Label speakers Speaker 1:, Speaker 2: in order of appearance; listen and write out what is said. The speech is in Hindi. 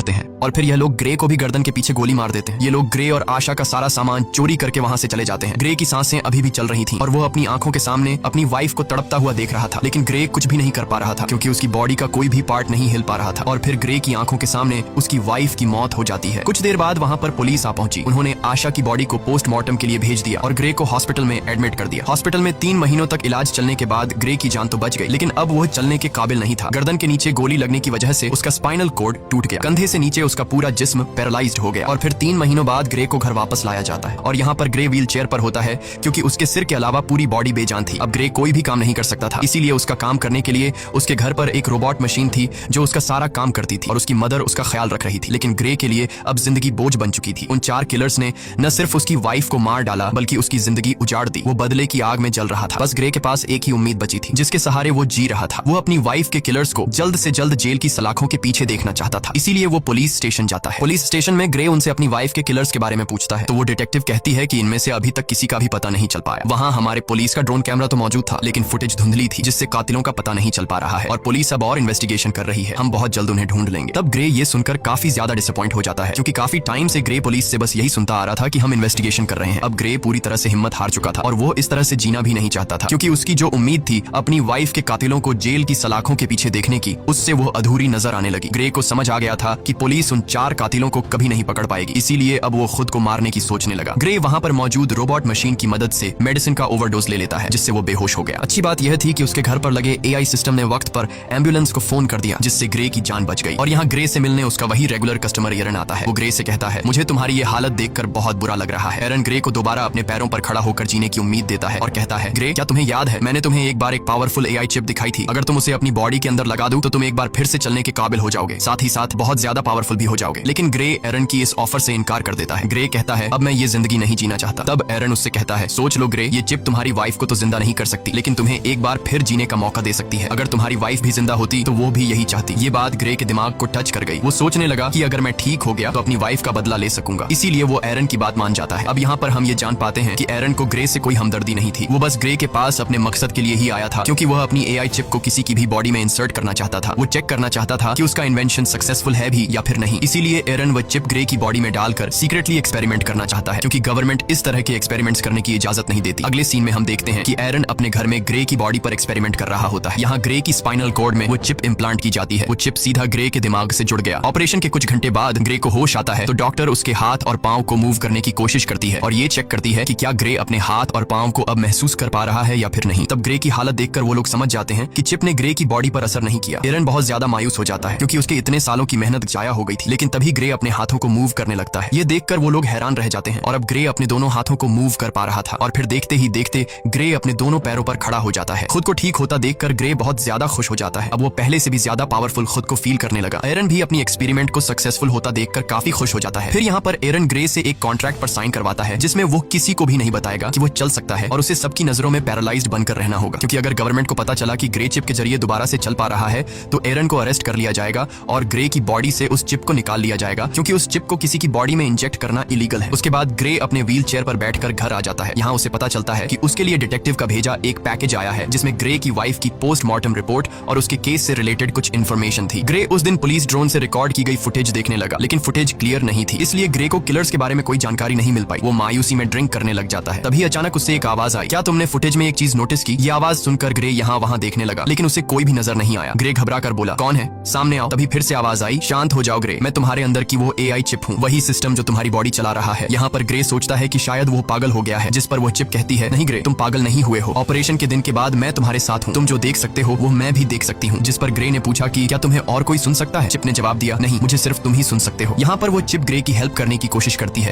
Speaker 1: करते हैं और फिर यह लोग ग्रे को भी गर्दन के पीछे गोली मार देते हैं। ये लोग ग्रे और आशा का सारा सामान चोरी करके वहां से चले जाते हैं। ग्रे की सांसें अभी भी चल रही थी और वो अपनी आंखों के सामने अपनी वाइफ को तड़पता हुआ देख रहा था, लेकिन ग्रे कुछ भी नहीं कर पा रहा था क्योंकि उसकी बॉडी का कोई भी पार्ट नहीं हिल पा रहा था। और फिर ग्रे की आंखों के सामने उसकी वाइफ की मौत हो जाती है। कुछ देर बाद वहां पर पुलिस आ पहुंची। उन्होंने आशा की बॉडी को पोस्टमार्टम के लिए भेज दिया और ग्रे को हॉस्पिटल में एडमिट कर दिया। हॉस्पिटल में 3 महीनों तक इलाज चलने के बाद ग्रे की जान तो बच गई, लेकिन अब वह चलने के काबिल नहीं था। गर्दन के नीचे गोली लगने की वजह से उसका स्पाइनल कॉर्ड टूट गया। कंधे से नीचे उसका पूरा जिस्म पैरालाइज्ड हो गया और फिर 3 महीनों बाद ग्रे को घर वापस लाया जाता है और यहाँ पर ग्रे व्हील चेयर पर होता है क्योंकि उसके सिर के अलावा पूरी बॉडी बेजान थी। अब ग्रे कोई भी काम नहीं कर सकता था, इसीलिए उसका काम करने के लिए उसके घर पर एक रोबोट मशीन थी जो उसका सारा काम करती थी और उसकी मदर उसका ख्याल रख रही थी। लेकिन ग्रे के लिए अब जिंदगी बोझ बन चुकी थी। उन 4 किलर्स ने न सिर्फ उसकी वाइफ को मार डाला बल्कि उसकी जिंदगी उजाड़ दी। वो बदले की आग में जल रहा था। बस ग्रे के पास एक ही उम्मीद बची थी जिसके सहारे वो जी रहा था। वो अपनी वाइफ के किलर्स को जल्द से जल्द जेल की सलाखों के पीछे देखना चाहता था, इसीलिए वो पुलिस स्टेशन जाता है। पुलिस स्टेशन में ग्रे उनसे अपनी वाइफ के किलर्स के बारे में पूछता है तो वो डिटेक्टिव कहती है कि इनमें से अभी तक किसी का भी पता नहीं चल पाया। वहाँ हमारे पुलिस का ड्रोन कैमरा तो मौजूद था, लेकिन फुटेज धुंधली थी जिससे कातिलों का पता नहीं चल पा रहा है और पुलिस अब और इन्वेस्टिगेशन कर रही है। हम बहुत जल्द उन्हें ढूंढ लेंगे। तब ग्रे ये सुनकर काफी ज्यादा डिसअपॉइंट हो जाता है क्योंकि काफी टाइम से ग्रे पुलिस से बस यही सुनता आ रहा था कि हम इन्वेस्टिगेशन कर रहे हैं। अब ग्रे पूरी तरह से हिम्मत हार चुका था और वो इस तरह से जीना भी नहीं चाहता था क्योंकि उसकी जो उम्मीद थी अपनी वाइफ के कातिलों को जेल की सलाखों के पीछे देखने की, उससे वो अधूरी नजर आने लगी। ग्रे को समझ आ गया था कि पुलिस उन 4 कातिलों को कभी नहीं पकड़ पाएगी, इसीलिए अब वो खुद को मारने की सोचने लगा। ग्रे वहां पर मौजूद रोबोट मशीन की मदद से मेडिसिन का ओवरडोज ले लेता है जिससे वो बेहोश हो गया। अच्छी बात यह थी कि उसके घर पर लगे एआई सिस्टम ने वक्त पर एम्बुलेंस को फोन कर दिया जिससे ग्रे की जान बच गई। और यहाँ ग्रे से मिलने उसका वही रेगुलर कस्टमर एरन आता है। वो ग्रे से कहता है मुझे तुम्हारी ये हालत देखकर बहुत बुरा लग रहा है। एरन ग्रे को दोबारा अपने पैरों पर खड़ा होकर जीने की उम्मीद देता है और कहता है ग्रे, क्या तुम्हें याद है मैंने तुम्हें एक बार एक पावरफुल एआई चिप दिखाई थी। अगर तुम उसे अपनी बॉडी के अंदर लगा दो तो तुम एक बार फिर से चलने के काबिल हो जाओगे, साथ ही साथ बहुत ज्यादा पावरफुल भी हो जाओगे। लेकिन ग्रे एरन की इस ऑफर से इनकार कर देता है। ग्रे कहता है अब मैं ये जिंदगी नहीं जीना चाहता। तब एरन उससे कहता है सोच लो ग्रे, ये चिप तुम्हारी वाइफ को तो जिंदा नहीं कर सकती लेकिन तुम्हें एक बार फिर जीने का मौका दे सकती है। अगर तुम्हारी वाइफ भी जिंदा होती तो वो भी यही चाहती। ये बात ग्रे के दिमाग को टच कर गई। वो सोचने लगा कि अगर मैं ठीक हो गया तो अपनी वाइफ का बदला ले सकूंगा, इसीलिए वो एरन की बात मान जाता है। अब यहाँ पर हम ये जान पाते हैं कि एरन को ग्रे से कोई हमदर्दी नहीं थी। वो बस ग्रे के पास अपने मकसद के लिए ही आया था क्योंकि वह अपनी एआई चिप को किसी की भी बॉडी में इंसर्ट करना चाहता था। वो चेक करना चाहता था कि उसका इन्वेंशन सक्सेसफुल है भी या फिर नहीं। इसीलिए एरन वो चिप ग्रे की बॉडी में डालकर सीक्रेटली एक्सपेरिमेंट करना चाहता है क्योंकि गवर्नमेंट इस तरह के एक्सपेरिमेंट्स करने की इजाजत नहीं देती। अगले सीन में हम देखते हैं कि एरन अपने घर में ग्रे की बॉडी पर एक्सपेरिमेंट कर रहा होता है। यहाँ ग्रे की स्पाइनल कॉर्ड में वो चिप इम्प्लांट की जाती है। वो चिप सीधा ग्रे के दिमाग से जुड़ गया। ऑपरेशन के कुछ घंटे बाद ग्रे को होश आता है तो डॉक्टर उसके हाथ और पांव को मूव करने की कोशिश करती है और ये चेक करती है कि क्या ग्रे अपने हाथ और पांव को अब महसूस कर पा रहा है या फिर नहीं। तब ग्रे की हालत देखकर वो लोग समझ जाते हैं कि चिप ने ग्रे की बॉडी पर असर नहीं किया। एरन बहुत ज्यादा मायूस हो जाता है क्योंकि उसके इतने सालों की मेहनत जाया हो गई थी। लेकिन तभी ग्रे अपने हाथों को मूव करने लगता है। ये देखकर वो लोग हैरान रह जाते हैं और अब ग्रे अपने दोनों हाथों को मूव कर पा रहा था और फिर देखते ही देखते ग्रे अपने दोनों पैरों पर खड़ा हो जाता है। खुद को ठीक होता देखकर ग्रे बहुत ज्यादा खुश हो जाता है। अब वो पहले से भी ज्यादा पावरफुल खुद को फील करने लगा। एरन भी अपनी एक्सपेरिमेंट को सक्सेसफुल होता देखकर काफी खुश हो जाता है। फिर यहाँ पर एरन ग्रे से एक कॉन्ट्रैक्ट पर साइन करवाता है जिसमें वो किसी को भी नहीं बताएगा कि वो चल सकता है और उसे सबकी नजरों में पैरालाइज्ड बनकर रहना होगा क्योंकि अगर गवर्नमेंट को पता चला कि ग्रे चिप के जरिए दोबारा से चल पा रहा है तो एरन को अरेस्ट कर लिया जाएगा और ग्रे की बॉडी से उस चिप को निकाल लिया जाएगा क्योंकि उस चिप को किसी की बॉडी में इंजेक्ट करना इलीगल है। उसके बाद ग्रे अपने व्हील चेयर पर बैठकर घर आ जाता है। यहाँ उसे पता चलता है कि उसके लिए डिटेक्टिव का भेजा एक पैकेज आया है जिसमें ग्रे की वाइफ की पोस्टमार्टम रिपोर्ट और उसके केस से रिलेटेड कुछ इन्फॉर्मेशन थी। ग्रे उस दिन पुलिस ड्रोन से रिकॉर्ड की गई फुटेज देखने लगा लेकिन फुटेज क्लियर नहीं थी, इसलिए ग्रे को किलर्स के बारे में कोई जानकारी नहीं मिल पाई। वो मायूसी में ड्रिंक करने लग जाता है। तभी अचानक उससे एक आवाज आई। क्या तुमने फुटेज में एक चीज नोटिस की? ये आवाज सुनकर ग्रे यहाँ वहाँ देखने लगा लेकिन उसे कोई भी नजर नहीं आया। ग्रे घबरा कर बोला कौन है, सामने आओ। तभी फिर से आवाज आई शांत हो जाओ ग्रे, मैं तुम्हारे अंदर की वो एआई चिप हूँ, वही सिस्टम जो तुम्हारी बॉडी चला रहा है। यहाँ पर ग्रे सोचता है कि शायद वो पागल हो गया है, जिस पर वो चिप कहती है नहीं ग्रे, तुम पागल नहीं हुए हो। ऑपरेशन के दिन के बाद मैं तुम्हारे साथ हूँ, तुम जो देख सकते हो वो मैं भी देख सकती हूँ। जिस पर ग्रे ने पूछा कि क्या तुम्हें और कोई सुन सकता है? चिप ने जवाब दिया नहीं, मुझे सिर्फ तुम ही सुन सकते हो। यहाँ पर वो चिप ग्रे की हेल्प करने की कोशिश करती है।